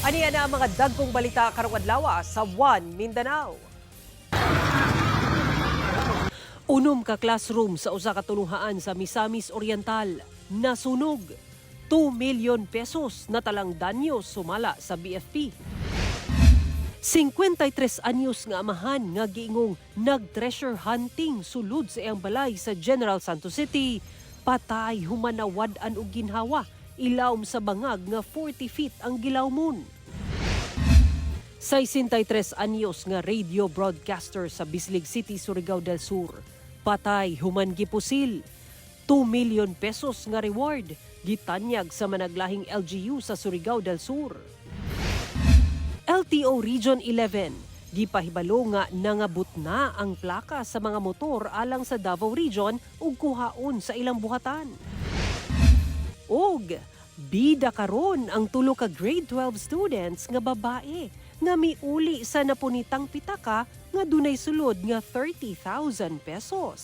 Aniya na ang mga dagkong balita karong adlaw sa One Mindanao. Unom ka classroom sa usa ka tulunghaan sa Misamis Oriental nasunog. 2 million pesos na talang danyo sumala sa BFP. 53 anyos nga amahan nga giingong nag-treasure hunting sulod sa iyang balay sa General Santos City, patay humanawad-an og ginhawa, ilawom sa bangag nga 40 feet ang gilawmon. 63 anyos nga radio broadcaster sa Bislig City, Surigao del Sur, patay human gipusil. 2 million pesos nga reward gitanyag sa managlahing LGU sa Surigao del Sur. LTO Region 11, gipahibalo nga nangabot na ang plaka sa mga motor alang sa Davao Region ug kuhaon sa ilang buhatan. Og bida karon ang tulo ka grade 12 students nga babae nga miuli sa napunitang pitaka nga dunay sulod nga 30,000 pesos.